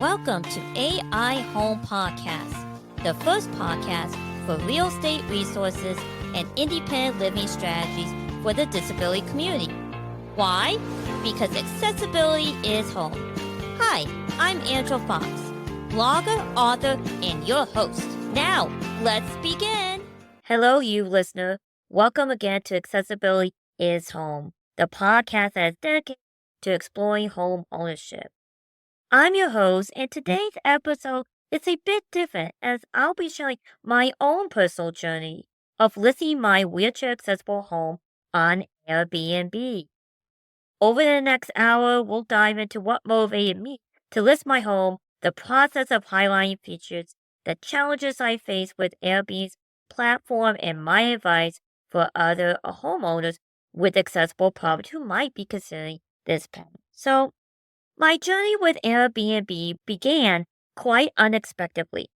Welcome to AI Home Podcast, the first podcast for real estate resources and independent living strategies for the disability community. Why? Because accessibility is home. Hi, I'm Angela Fox, blogger, author, and your host. Now, let's begin. Hello, you listener. Welcome again to Accessibility is Home, the podcast that is dedicated to exploring home ownership. I'm your host, and today's episode is a bit different as I'll be sharing my own personal journey of listing my wheelchair accessible home on Airbnb. Over the next hour, we'll dive into what motivated me to list my home, the process of highlighting features, the challenges I face with Airbnb's platform, and my advice for other homeowners with accessible property who might be considering this path. So, my journey with Airbnb began quite unexpectedly.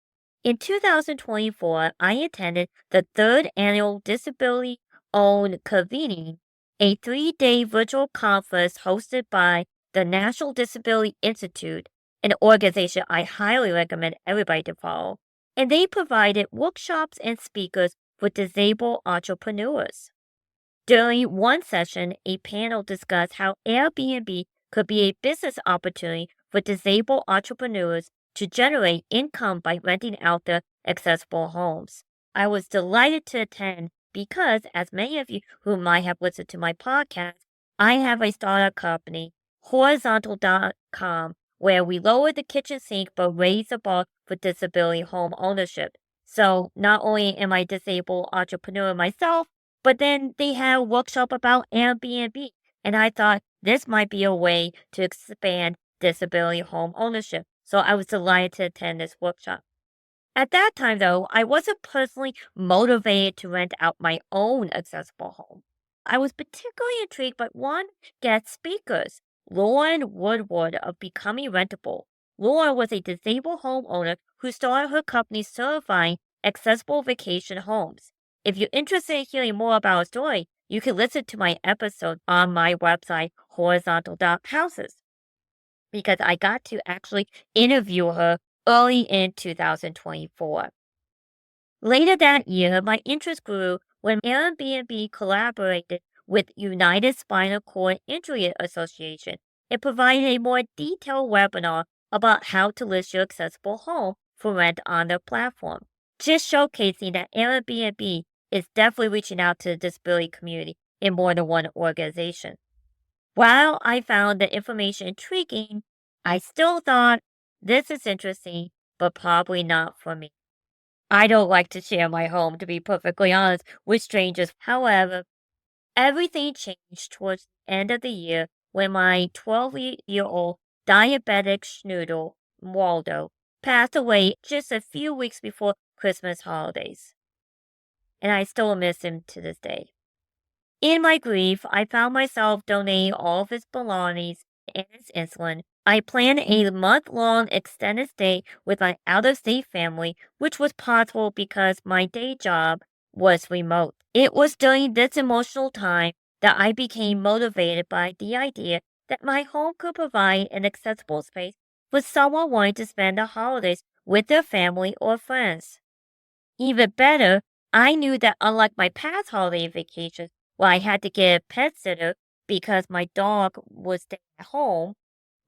In 2024, I attended the third annual Disability Owned Convening, a 3-day virtual conference hosted by the National Disability Institute, an organization I highly recommend everybody to follow, and they provided workshops and speakers for disabled entrepreneurs. During one session, a panel discussed how Airbnb could be a business opportunity for disabled entrepreneurs to generate income by renting out their accessible homes. I was delighted to attend because, as many of you who might have listened to my podcast, I have a startup company, horizontal.com, where we lower the kitchen sink but raise the bar for disability home ownership. So not only am I a disabled entrepreneur myself, but then they had a workshop about Airbnb, and I thought this might be a way to expand disability home ownership, so I was delighted to attend this workshop. At that time, though, I wasn't personally motivated to rent out my own accessible home. I was particularly intrigued by one guest speakers, Lauren Woodward of Becoming Rentable. Lauren was a disabled homeowner who started her company certifying accessible vacation homes. If you're interested in hearing more about her story, you can listen to my episode on my website, horizontal.houses, because I got to actually interview her early in 2024. Later that year, my interest grew when Airbnb collaborated with United Spinal Cord Injury Association and provided a more detailed webinar about how to list your accessible home for rent on their platform, just showcasing that Airbnb is definitely reaching out to the disability community in more than one organization. While I found the information intriguing, I still thought this is interesting, but probably not for me. I don't like to share my home, to be perfectly honest, with strangers. However, everything changed towards the end of the year when my 12-year-old diabetic schnoodle, Waldo, passed away just a few weeks before Christmas holidays. And I still miss him to this day. In my grief, I found myself donating all of his belongings and his insulin. I planned a month-long extended stay with my out-of-state family, which was possible because my day job was remote. It was during this emotional time that I became motivated by the idea that my home could provide an accessible space for someone wanting to spend the holidays with their family or friends. Even better, I knew that unlike my past holiday vacations, where I had to get a pet sitter because my dog was staying at home,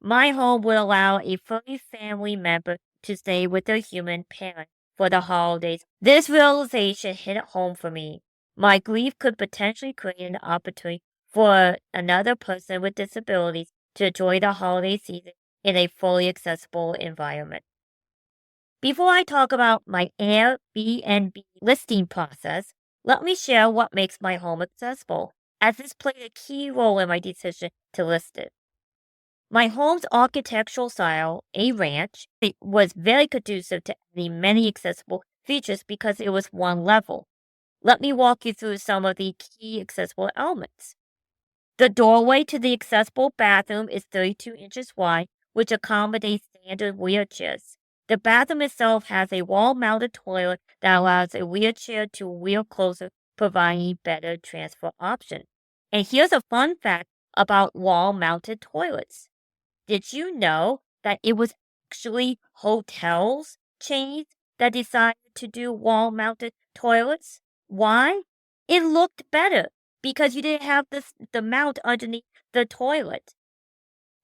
my home would allow a furry family member to stay with their human parent for the holidays. This realization hit home for me. My grief could potentially create an opportunity for another person with disabilities to enjoy the holiday season in a fully accessible environment. Before I talk about my Airbnb listing process, let me share what makes my home accessible, as this played a key role in my decision to list it. My home's architectural style, a ranch, it was very conducive to adding many accessible features because it was one level. Let me walk you through some of the key accessible elements. The doorway to the accessible bathroom is 32 inches wide, which accommodates standard wheelchairs. The bathroom itself has a wall-mounted toilet that allows a wheelchair to wheel closer, providing better transfer option. And here's a fun fact about wall-mounted toilets. Did you know that it was actually hotels chains that decided to do wall-mounted toilets. Why? It looked better because you didn't have the mount underneath the toilet.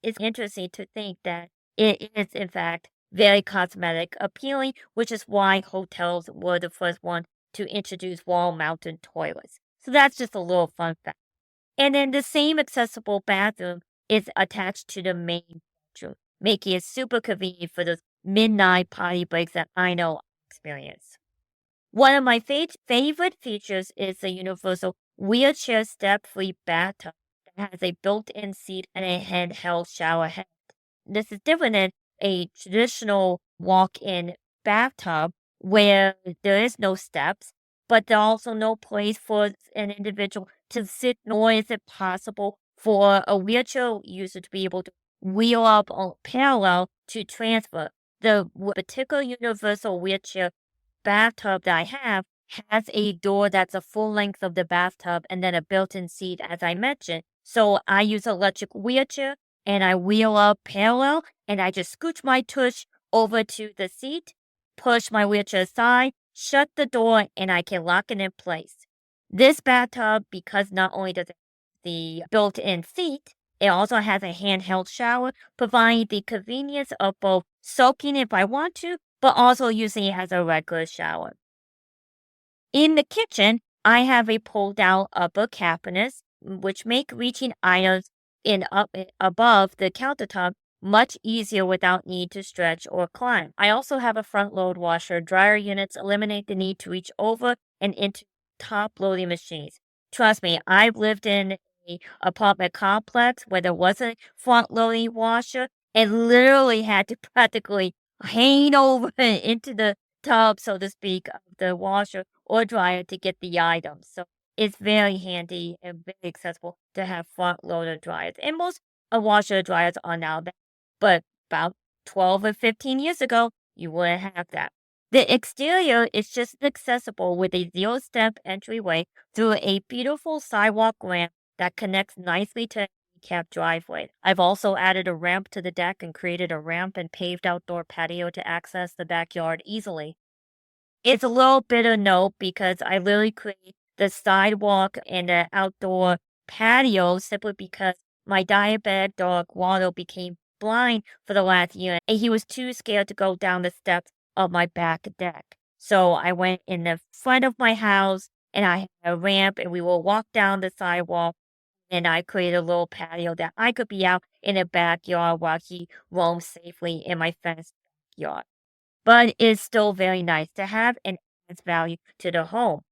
It's interesting to think that it is in fact very cosmetic appealing, which is why hotels were the first one to introduce wall-mounted toilets. So that's just a little fun fact. And then the same accessible bathroom is attached to the main bedroom, making it super convenient for those midnight potty breaks that I know I experience. One of my favorite features is the universal wheelchair step-free bathtub that has a built-in seat and a handheld shower head. This is different than a traditional walk-in bathtub where there is no steps, but there are also no place for an individual to sit, nor is it possible for a wheelchair user to be able to wheel up on parallel to transfer. The particular universal wheelchair bathtub that I have has a door that's a full length of the bathtub and then a built-in seat, as I mentioned. So I use electric wheelchair and I wheel up parallel and I just scooch my tush over to the seat, push my wheelchair aside, shut the door, and I can lock it in place. This bathtub, because not only does it have the built-in seat, it also has a handheld shower, providing the convenience of both soaking if I want to, but also using it as a regular shower. In the kitchen, I have a pull-down upper cabinets, which make reaching items above the countertop much easier without need to stretch or climb. I also have a front-load washer. Dryer units eliminate the need to reach over and into top-loading machines. Trust me, I've lived in an apartment complex where there was a front-loading washer and literally had to practically hang over into the tub, so to speak, of the washer or dryer to get the items. So it's very handy and very accessible to have front loader dryers. And most washer dryers are now that. But about 12 or 15 years ago, you wouldn't have that. The exterior is just accessible with a zero-step entryway through a beautiful sidewalk ramp that connects nicely to a handicapped driveway. I've also added a ramp to the deck and created a ramp and paved outdoor patio to access the backyard easily. It's a little bit of note because I literally created the sidewalk and the outdoor patio simply because my diabetic dog Waldo became blind for the last year and he was too scared to go down the steps of my back deck. So I went in the front of my house and I had a ramp and we will walk down the sidewalk and I created a little patio that I could be out in the backyard while he roams safely in my fenced backyard. But it's still very nice to have and adds value to the home.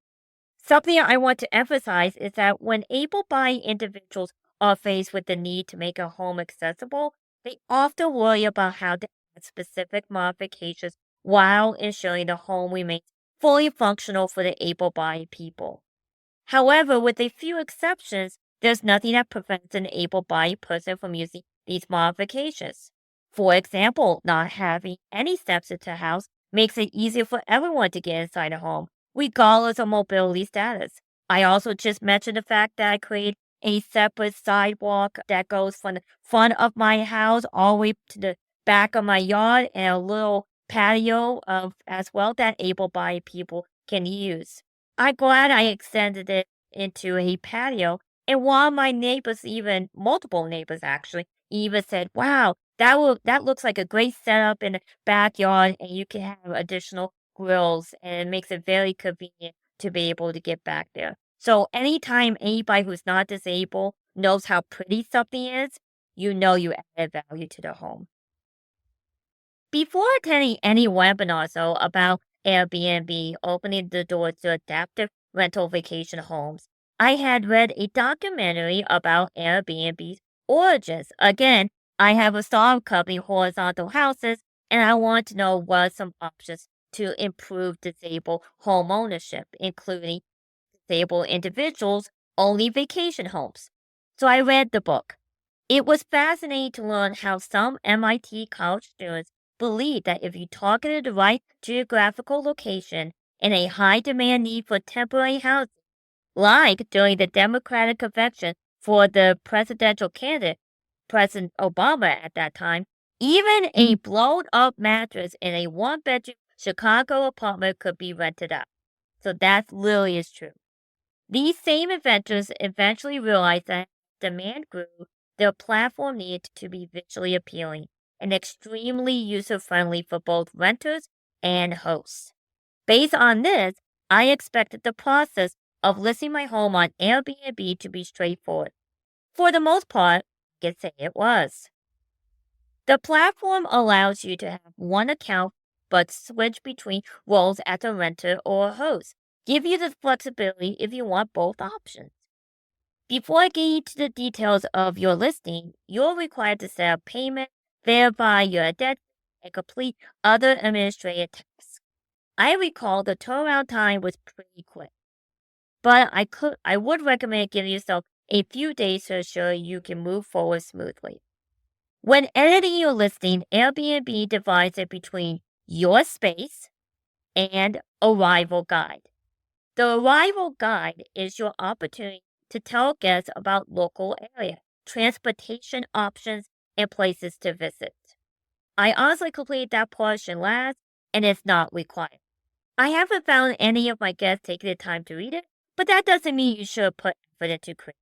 Something I want to emphasize is that when able-bodied individuals are faced with the need to make a home accessible, they often worry about how to add specific modifications while ensuring the home remains fully functional for the able-bodied people. However, with a few exceptions, there's nothing that prevents an able-bodied person from using these modifications. For example, not having any steps into a house makes it easier for everyone to get inside a home, regardless of mobility status. I also just mentioned the fact that I created a separate sidewalk that goes from the front of my house all the way to the back of my yard and a little patio as well that able-bodied people can use. I'm glad I extended it into a patio, and one of my neighbors, even multiple neighbors actually, even said, "Wow, that looks like a great setup in the backyard, and you can have additional grills, and it makes it very convenient to be able to get back there." So anytime anybody who's not disabled knows how pretty something is, you know you added value to the home. Before attending any webinars, though, about Airbnb opening the doors to adaptive rental vacation homes, I had read a documentary about Airbnb's origins. Again, I have a startup company, Horizontal Houses, and I want to know what are some options to improve disabled home ownership, including disabled individuals only vacation homes. So I read the book. It was fascinating to learn how some MIT college students believe that if you targeted the right geographical location and a high demand need for temporary housing, like during the Democratic convention for the presidential candidate, President Obama at that time, Even a blown-up mattress in a one-bedroom Chicago apartment could be rented out. So that literally is true. These same inventors eventually realized that demand grew, their platform needed to be visually appealing and extremely user-friendly for both renters and hosts. Based on this, I expected the process of listing my home on Airbnb to be straightforward. For the most part, I can say it was. The platform allows you to have one account but switch between roles as a renter or a host. Give you the flexibility if you want both options. Before I get into the details of your listing, you're required to set up payment, verify your identity, and complete other administrative tasks. I recall the turnaround time was pretty quick, but I would recommend giving yourself a few days to ensure you can move forward smoothly. When editing your listing, Airbnb divides it between your space and arrival guide. The arrival guide is your opportunity to tell guests about local area, transportation options, and places to visit. I honestly completed that portion last, and it's not required. I haven't found any of my guests taking the time to read it, but that doesn't mean you should put effort into creating.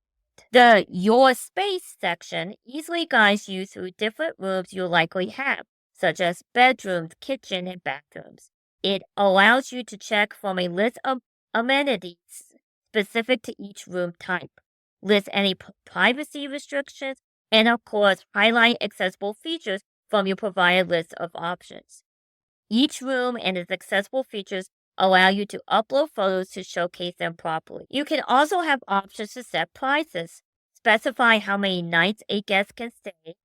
The Your Space section easily guides you through different rooms you'll likely have, such as bedrooms, kitchen, and bathrooms. It allows you to check from a list of amenities specific to each room type, list any privacy restrictions, and of course, highlight accessible features from your provided list of options. Each room and its accessible features allow you to upload photos to showcase them properly. You can also have options to set prices, specify how many nights a guest can stay,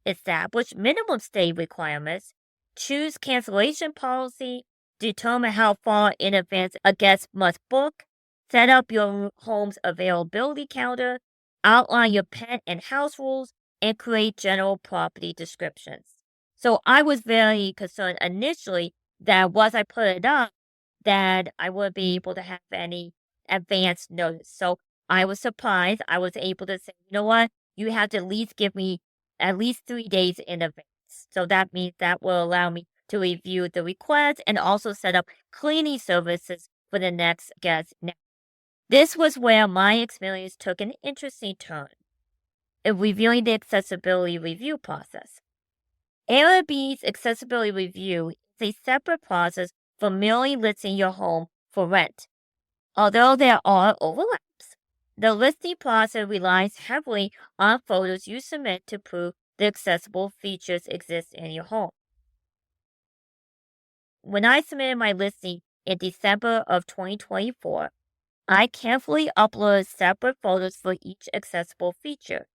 establish minimum stay requirements, choose cancellation policy, determine how far in advance a guest must book, set up your home's availability counter, outline your pet and house rules, and create general property descriptions. So I was very concerned initially that once I put it up, that I wouldn't be able to have any advance notice. So I was surprised. I was able to say, you know what? You have to at least give me at least 3 days in advance. So that means that will allow me to review the request and also set up cleaning services for the next guest. Now, this was where my experience took an interesting turn in reviewing the accessibility review process. Airbnb's accessibility review is a separate process from merely listing your home for rent. Although there are overlaps, the listing process relies heavily on photos you submit to prove the accessible features exist in your home. When I submitted my listing in December of 2024, I carefully uploaded separate photos for each accessible feature.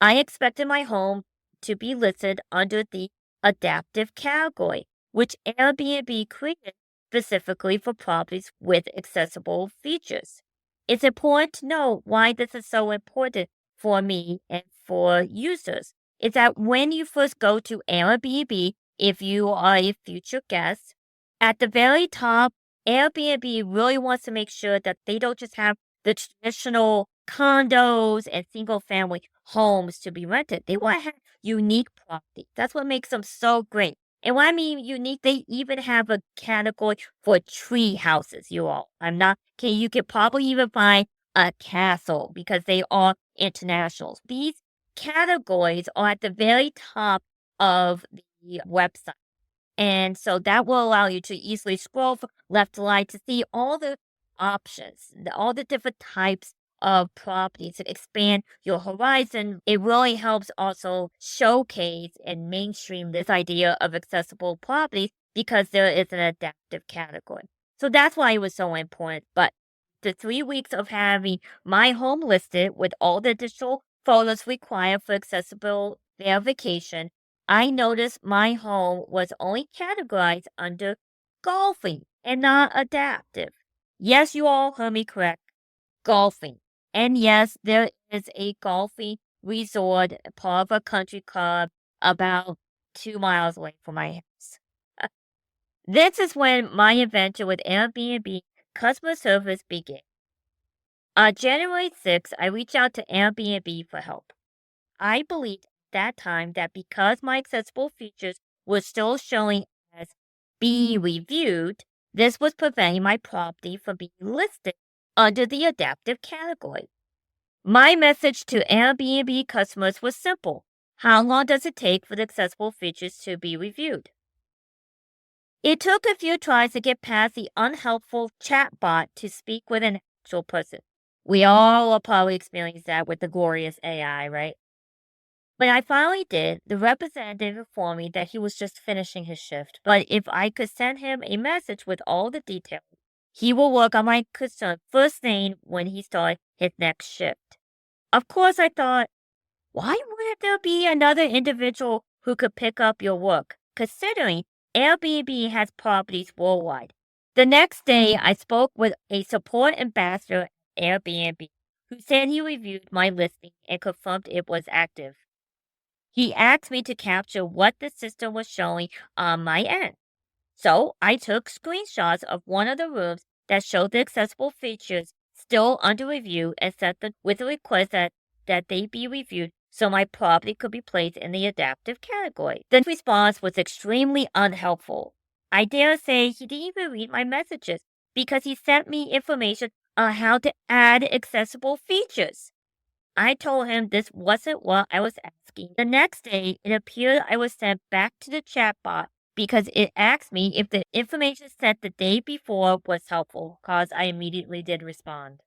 I expected my home to be listed under the adaptive category, which Airbnb created specifically for properties with accessible features. It's important to know why this is so important for me and for users. Is that when you first go to Airbnb, if you are a future guest, at the very top, Airbnb really wants to make sure that they don't just have the traditional condos and single family homes to be rented. They want to have unique property. That's what makes them so great. And when I mean unique, they even have a category for tree houses, you all. You could probably even find a castle because they are internationals. These categories are at the very top of the website. And so that will allow you to easily scroll from left to right to see all the options, all the different types of properties to expand your horizon. It really helps also showcase and mainstream this idea of accessible properties because there is an adaptive category. So that's why it was so important. But the 3 weeks of having my home listed with all the additional photos required for accessible verification, I noticed my home was only categorized under golfing and not adaptive. Yes, you all heard me correct. Golfing. And yes, there is a golfing resort, part of a country club, about 2 miles away from my house. This is when my adventure with Airbnb customer service began. On January 6th, I reached out to Airbnb for help. I believed at that time that because my accessible features were still showing as being reviewed, this was preventing my property from being listed under the adaptive category. My message to Airbnb customers was simple. How long does it take for the accessible features to be reviewed? It took a few tries to get past the unhelpful chatbot to speak with an actual person. We all will probably experience that with the glorious AI, right? When I finally did, the representative informed me that he was just finishing his shift, but if I could send him a message with all the details, he will work on my concern first thing when he starts his next shift. Of course, I thought, why wouldn't there be another individual who could pick up your work, considering Airbnb has properties worldwide? The next day, I spoke with a support ambassador at Airbnb who said he reviewed my listing and confirmed it was active. He asked me to capture what the system was showing on my end. So I took screenshots of one of the rooms that showed the accessible features still under review and sent them with a request that they be reviewed so my property could be placed in the adaptive category. The response was extremely unhelpful. I dare say he didn't even read my messages because he sent me information on how to add accessible features. I told him this wasn't what I was asking. The next day, it appeared I was sent back to the chatbot because it asked me if the information sent the day before was helpful, cause I immediately did respond.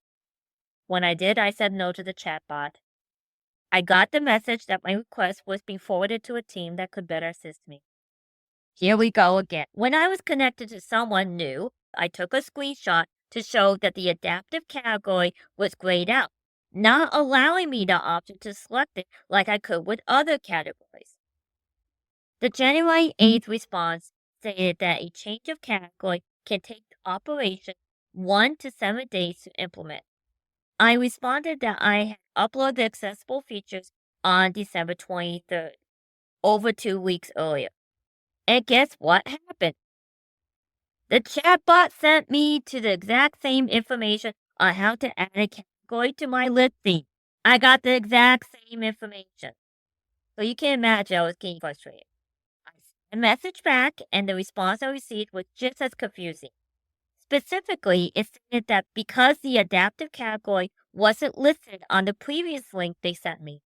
When I did, I said no to the chatbot. I got the message that my request was being forwarded to a team that could better assist me. Here we go again. When I was connected to someone new, I took a screenshot to show that the adaptive category was grayed out, not allowing me the option to select it like I could with other categories. The January 8th response stated that a change of category can take operation 1 to 7 days to implement. I responded that I had uploaded the accessible features on December 23rd, over 2 weeks earlier. And guess what happened? The chatbot sent me to the exact same information on how to add a category to my listing. I got the exact same information. So you can imagine I was getting frustrated. I sent a message back, and the response I received was just as confusing. Specifically, it stated that because the adaptive category wasn't listed on the previous link they sent me,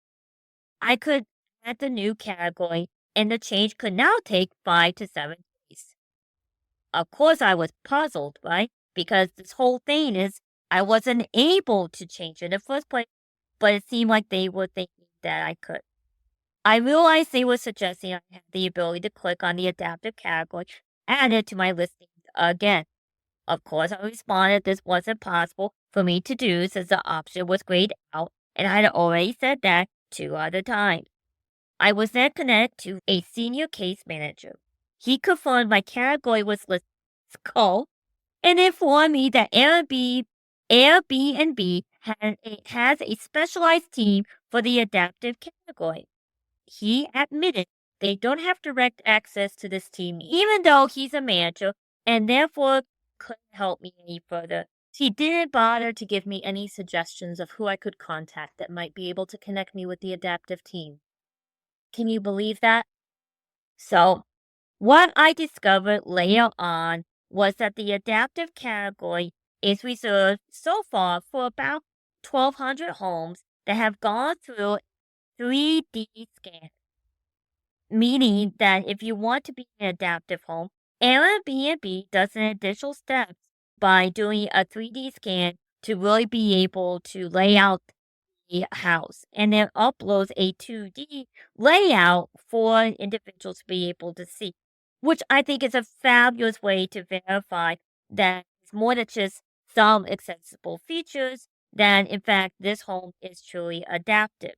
I could add the new category, and the change could now take 5 to 7 days. Of course, I was puzzled, right? Because this whole thing is I wasn't able to change it in the first place, but it seemed like they were thinking that I could. I realized they were suggesting I had the ability to click on the adaptive category, add it to my listing again. Of course, I responded this wasn't possible for me to do since the option was grayed out, and I had already said that 2 other times. I was then connected to a senior case manager. He confirmed my category was listed as cold and informed me that Airbnb has a specialized team for the adaptive category. He admitted they don't have direct access to this team, even though he's a manager, and therefore couldn't help me any further. He didn't bother to give me any suggestions of who I could contact that might be able to connect me with the adaptive team. Can you believe that? So, what I discovered later on was that the adaptive category is reserved so far for about 1,200 homes that have gone through 3D scan, meaning that if you want to be an adaptive home, Airbnb does an additional steps by doing a 3D scan to really be able to lay out the house, and then uploads a 2D layout for individuals to be able to see, which I think is a fabulous way to verify that it's more than just some accessible features, that in fact this home is truly adaptive.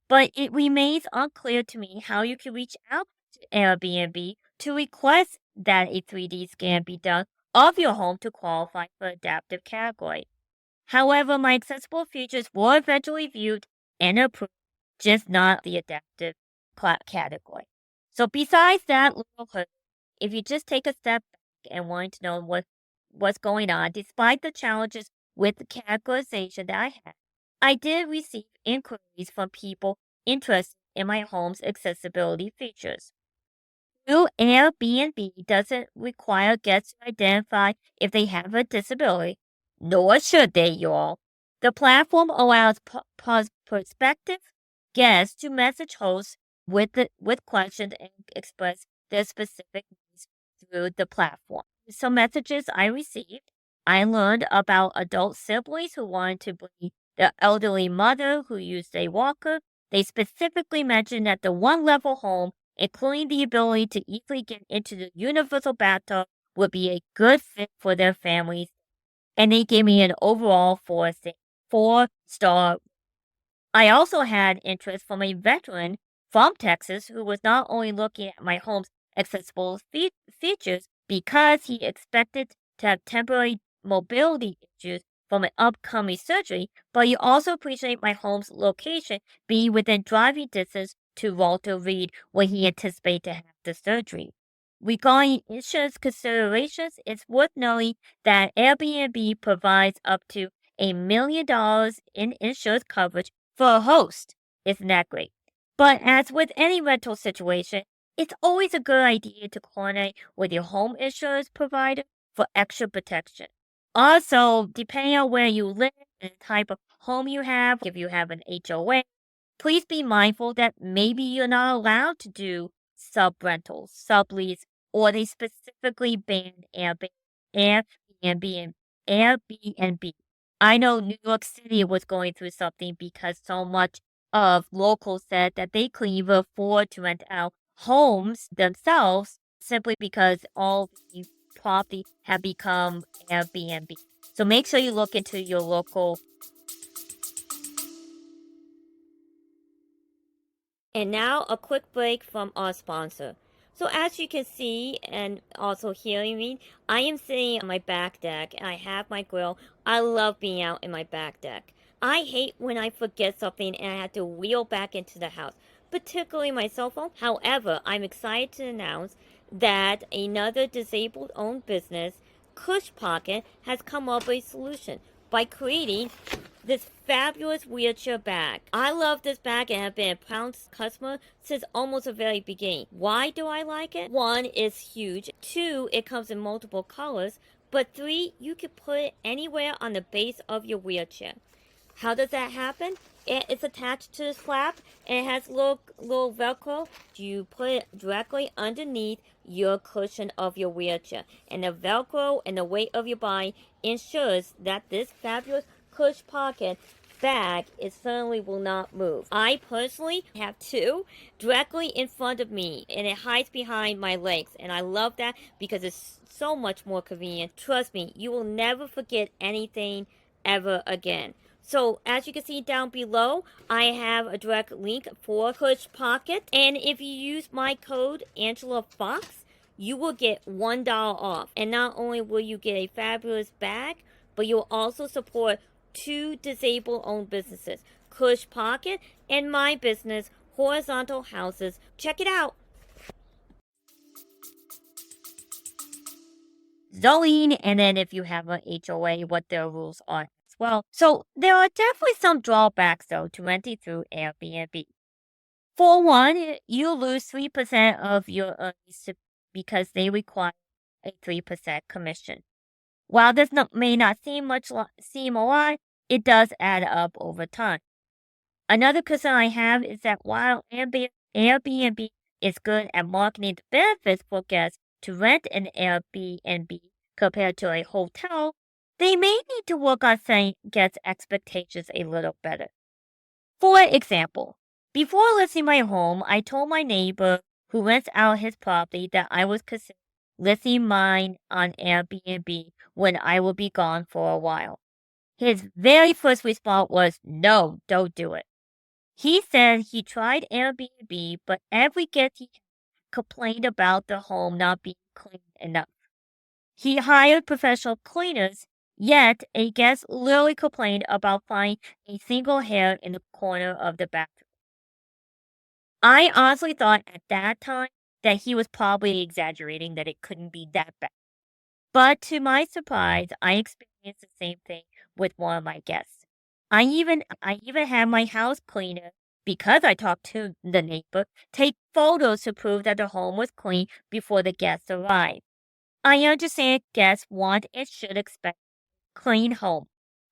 But it remains unclear to me how you can reach out to Airbnb to request that a 3D scan be done of your home to qualify for adaptive category. However, my accessible features were eventually viewed and approved, just not the adaptive category. So besides that little hurdle, if you just take a step back and want to know what's going on, despite the challenges with the categorization that I had, I did receive inquiries from people interested in my home's accessibility features. New Airbnb doesn't require guests to identify if they have a disability, nor should they, y'all. The platform allows prospective guests to message hosts with questions and express their specific needs through the platform. Some messages I received, I learned about adult siblings who wanted to bring their elderly mother who used a walker. They specifically mentioned that the one-level home, including the ability to easily get into the universal bathtub, would be a good fit for their families. And they gave me an overall four-star. I also had interest from a veteran from Texas who was not only looking at my home's accessible features because he expected to have temporary mobility issues from an upcoming surgery, but he also appreciated my home's location being within driving distance to Walter Reed when he anticipated to have the surgery. Regarding insurance considerations, it's worth noting that Airbnb provides up to $1 million in insurance coverage for a host. Isn't that great? But as with any rental situation, it's always a good idea to coordinate with your home insurance provider for extra protection. Also, depending on where you live and the type of home you have, if you have an HOA, please be mindful that maybe you're not allowed to do sub-rentals, sublease, or they specifically ban Airbnb. Airbnb. I know New York City was going through something because so much of locals said that they couldn't even afford to rent out homes themselves simply because all the property had become Airbnb. So make sure you look into your local. And now a quick break from our sponsor. So as you can see and also hearing me, I am sitting on my back deck and I have my grill. I love being out in my back deck. I hate when I forget something and I have to wheel back into the house, particularly my cell phone. However, I'm excited to announce that another disabled owned business, Cush Pocket, has come up with a solution by creating this fabulous wheelchair bag. I love this bag and have been a proud customer since almost the very beginning. Why do I like it? One, it's huge. Two, it comes in multiple colors. But three, you can put it anywhere on the base of your wheelchair. How does that happen? It's attached to the flap and it has little Velcro. You put it directly underneath your cushion of your wheelchair. And the Velcro and the weight of your body ensures that this fabulous Cush Pocket bag certainly will not move. I personally have two directly in front of me and it hides behind my legs. And I love that because it's so much more convenient. Trust me, you will never forget anything ever again. So as you can see down below, I have a direct link for Cush Pocket. And if you use my code Angela Fox, you will get $1 off. And not only will you get a fabulous bag, but you'll also support two disabled owned businesses, Cush Pocket and my business, Horizontal Houses. Check it out. Zoning, and then if you have an HOA, what their rules are as well. So there are definitely some drawbacks though to renting through Airbnb. For one, you lose 3% of your earnings because they require a 3% commission. While this may not seem a lot, it does add up over time. Another concern I have is that while Airbnb is good at marketing the benefits for guests to rent an Airbnb compared to a hotel, they may need to work on setting guest expectations a little better. For example, before listing my home, I told my neighbor who rents out his property that I was considering listing mine on Airbnb when I will be gone for a while. His very first response was, "No, don't do it." He said he tried Airbnb, but every guest he complained about the home not being clean enough. He hired professional cleaners, yet a guest literally complained about finding a single hair in the corner of the bathroom. I honestly thought at that time that he was probably exaggerating, that it couldn't be that bad. But to my surprise, I experienced the same thing with one of my guests. I even had my house cleaner because I talked to the neighbor, take photos to prove that the home was clean before the guests arrived. I understand guests want and should expect clean home.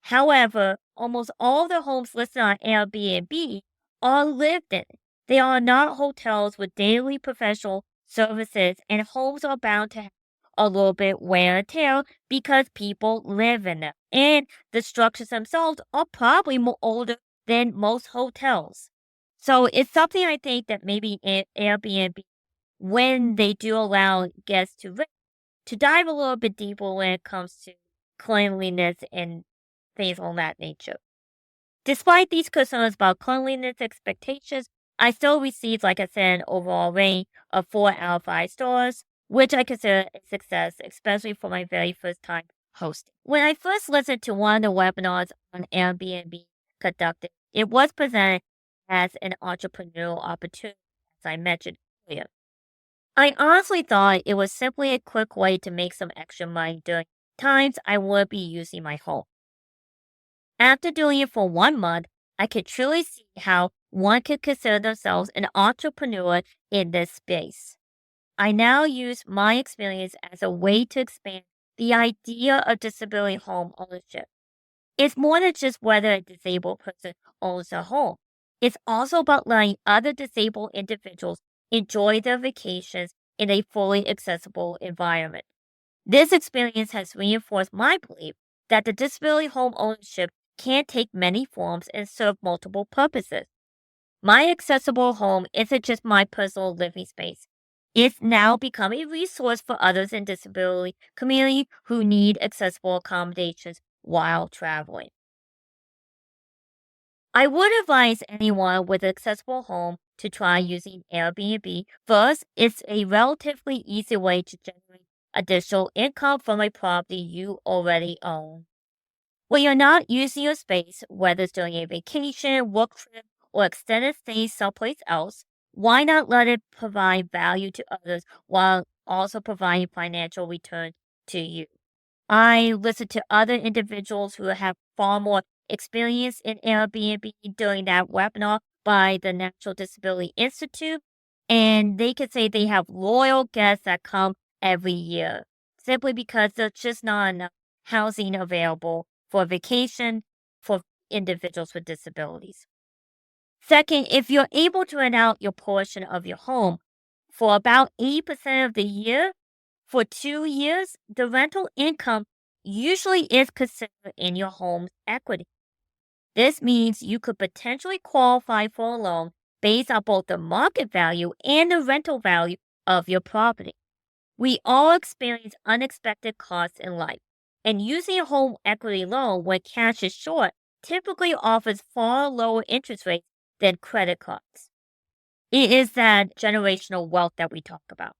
However, almost all the homes listed on Airbnb are lived in. They are not hotels with daily professional services, and homes are bound to have a little bit wear and tear because people live in them. And the structures themselves are probably more older than most hotels. So it's something I think that maybe Airbnb, when they do allow guests to rent, to dive a little bit deeper when it comes to cleanliness and things of that nature. Despite these concerns about cleanliness expectations, I still received, like I said, an overall rating of 4 out of 5 stars, which I consider a success, especially for my very first time hosting. When I first listened to one of the webinars on Airbnb conducted, it was presented as an entrepreneurial opportunity, as I mentioned earlier. I honestly thought it was simply a quick way to make some extra money during times I would be using my home. After doing it for 1 month, I could truly see how one could consider themselves an entrepreneur in this space. I now use my experience as a way to expand the idea of disability home ownership. It's more than just whether a disabled person owns a home. It's also about letting other disabled individuals enjoy their vacations in a fully accessible environment. This experience has reinforced my belief that the disability home ownership can take many forms and serve multiple purposes. My accessible home isn't just my personal living space. It's now become a resource for others in disability community who need accessible accommodations while traveling. I would advise anyone with an accessible home to try using Airbnb. First, it's a relatively easy way to generate additional income from a property you already own. When you're not using your space, whether it's during a vacation, work trip, or extended stay someplace else, why not let it provide value to others while also providing financial return to you? I listened to other individuals who have far more experience in Airbnb during that webinar by the Natural Disability Institute, and they could say they have loyal guests that come every year simply because there's just not enough housing available for vacation for individuals with disabilities. Second, if you're able to rent out your portion of your home for about 80% of the year, for 2 years, the rental income usually is considered in your home's equity. This means you could potentially qualify for a loan based on both the market value and the rental value of your property. We all experience unexpected costs in life, and using a home equity loan when cash is short typically offers far lower interest rates than credit cards. It is that generational wealth that we talk about.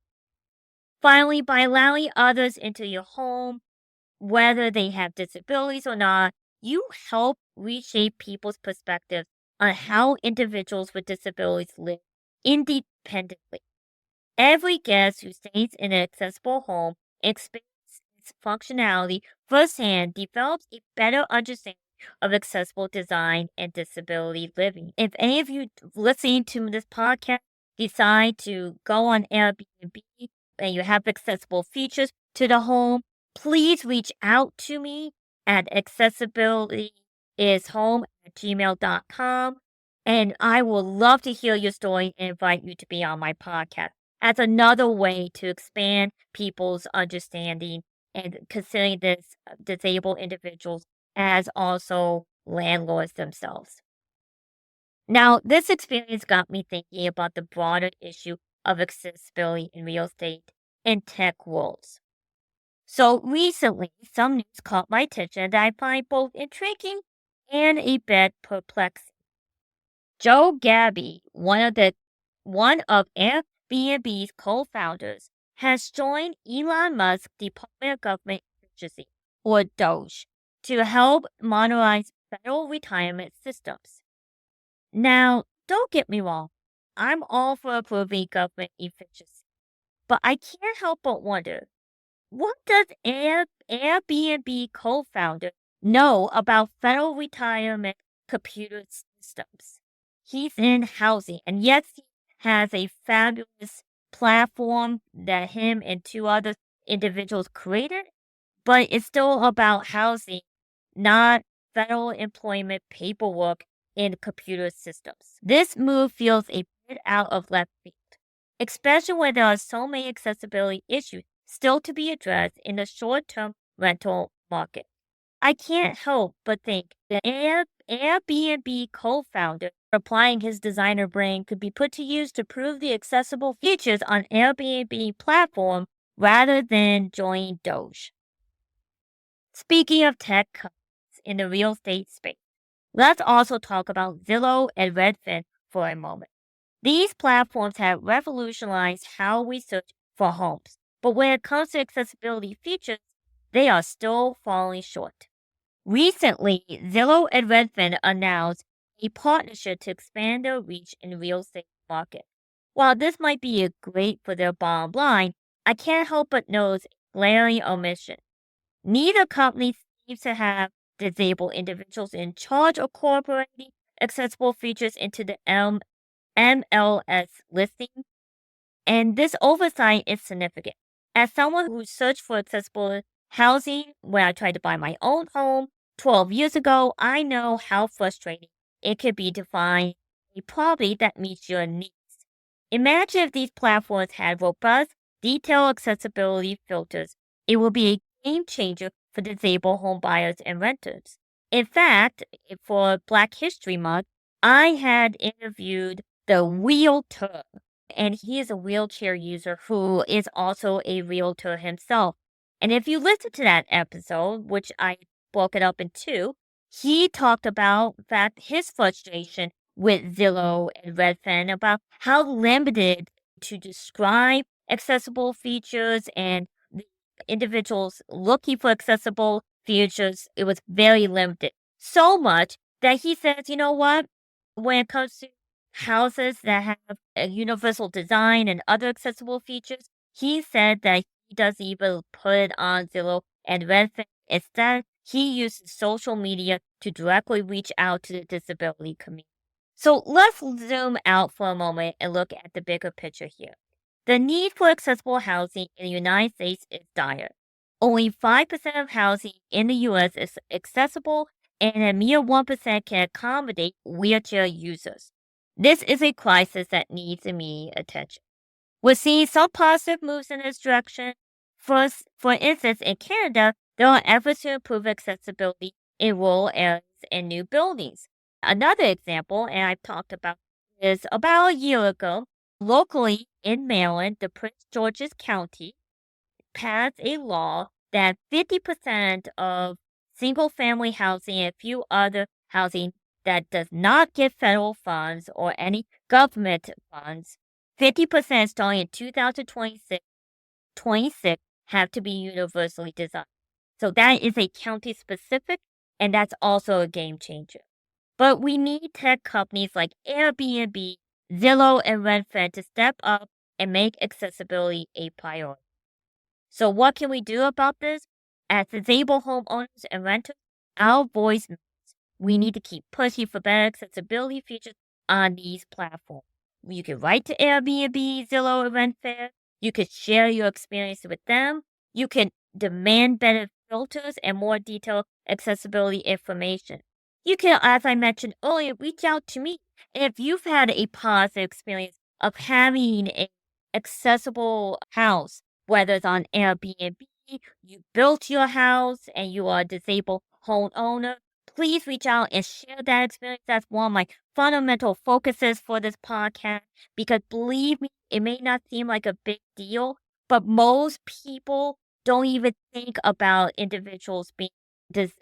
Finally, by allowing others into your home, whether they have disabilities or not, you help reshape people's perspectives on how individuals with disabilities live independently. Every guest who stays in an accessible home and experiences its functionality firsthand develops a better understanding of accessible design and disability living. If any of you listening to this podcast decide to go on Airbnb and you have accessible features to the home, please reach out to me at accessibilityishome@gmail.com, and I will love to hear your story and invite you to be on my podcast as another way to expand people's understanding and considering this disabled individuals as also landlords themselves. Now, this experience got me thinking about the broader issue of accessibility in real estate and tech worlds. So recently, some news caught my attention that I find both intriguing and a bit perplexing. Joe Gabby, one of Airbnb's co-founders, has joined Elon Musk's Department of Government Efficiency, or DOGE, to help modernize federal retirement systems. Now, don't get me wrong, I'm all for improving government efficiency, but I can't help but wonder, what does Airbnb co-founder know about federal retirement computer systems? he's in housing. And yes, he has a fabulous platform that him and two other individuals created, but it's still about housing, not federal employment paperwork in computer systems. This move feels a bit out of left field, especially when there are so many accessibility issues still to be addressed in the short-term rental market. I can't help but think the Airbnb co-founder applying his designer brain could be put to use to prove the accessible features on Airbnb platform rather than join Doge. Speaking of tech companies in the real estate space, let's also talk about Zillow and Redfin for a moment. These platforms have revolutionized how we search for homes, but when it comes to accessibility features, they are still falling short. Recently, Zillow and Redfin announced a partnership to expand their reach in the real estate market. While this might be great for their bottom line, I can't help but notice a glaring omission. Neither company seems to have disabled individuals in charge of incorporating accessible features into the MLS listing, and this oversight is significant. As someone who searched for accessible housing when I tried to buy my own home 12 years ago, I know how frustrating it could be to find a property that meets your needs. Imagine if these platforms had robust, detailed accessibility filters. It would be a game changer for disabled home buyers and renters. In fact, for Black History Month, I had interviewed the realtor, and he is a wheelchair user who is also a realtor himself. And if you listen to that episode, which I broke it up in two, he talked about, in fact, his frustration with Zillow and Redfin about how limited to describe accessible features and the individuals looking for accessible features, it was very limited. So much that he says, you know what? When it comes to houses that have a universal design and other accessible features, he said that he doesn't even put it on Zillow and Redfin. Instead, he uses social media to directly reach out to the disability community. So let's zoom out for a moment and look at the bigger picture here. The need for accessible housing in the United States is dire. Only 5% of housing in the U.S. is accessible, and a mere 1% can accommodate wheelchair users. This is a crisis that needs immediate attention. We're seeing some positive moves in this direction. First, for instance, in Canada, there are efforts to improve accessibility in rural areas and new buildings. Another example, and I've talked about, is about a year ago, locally in Maryland, the Prince George's County passed a law that 50% of single-family housing and a few other housing that does not get federal funds or any government funds, 50% starting in 2026 have to be universally designed. So that is a county specific, and that's also a game changer. But we need tech companies like Airbnb, Zillow, and Redfin to step up and make accessibility a priority. So what can we do about this? As disabled homeowners and renters, our voice matters. We need to keep pushing for better accessibility features on these platforms. You can write to Airbnb, Zillow, and Redfin. You can share your experience with them. You can demand better filters and more detailed accessibility information. You can, as I mentioned earlier, reach out to me. And if you've had a positive experience of having an accessible house, whether it's on Airbnb, you built your house, and you are a disabled homeowner, please reach out and share that experience. That's one of my fundamental focuses for this podcast, because believe me, it may not seem like a big deal, but most people don't even think about individuals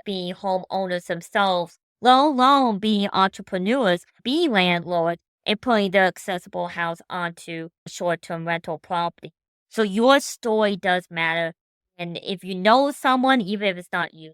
being homeowners themselves, let alone being entrepreneurs, being landlords, and putting their accessible house onto a short-term rental property. So your story does matter. And if you know someone, even if it's not you,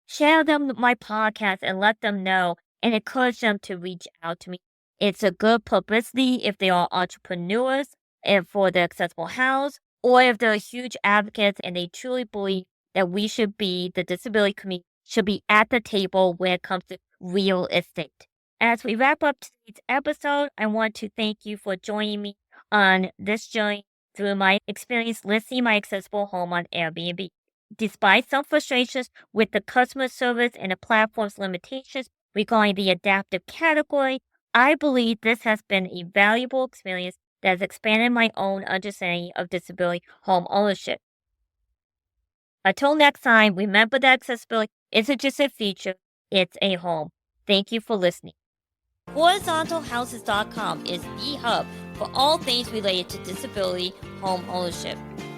share them my podcast and let them know and encourage them to reach out to me. It's a good publicity if they are entrepreneurs and for the accessible house, or if they're huge advocates and they truly believe that we should be, the disability community should be at the table when it comes to real estate. As we wrap up today's episode, I want to thank you for joining me on this journey through my experience listing my accessible home on Airbnb. Despite some frustrations with the customer service and the platform's limitations regarding the adaptive category, I believe this has been a valuable experience that has expanded my own understanding of disability home ownership. Until next time, remember that accessibility isn't just a feature, it's a home. Thank you for listening. HorizontalHouses.com is the hub for all things related to disability home ownership.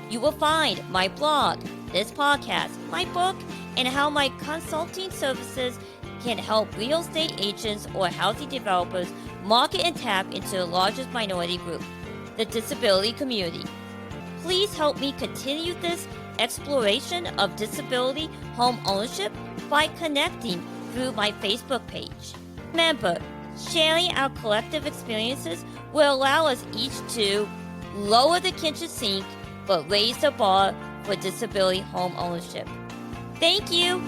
You will find my blog, this podcast, my book, and how my consulting services can help real estate agents or housing developers market and tap into the largest minority group, the disability community. Please help me continue this exploration of disability home ownership by connecting through my Facebook page. Remember, sharing our collective experiences will allow us each to lower the kitchen sink but raise the bar for disability home ownership. Thank you.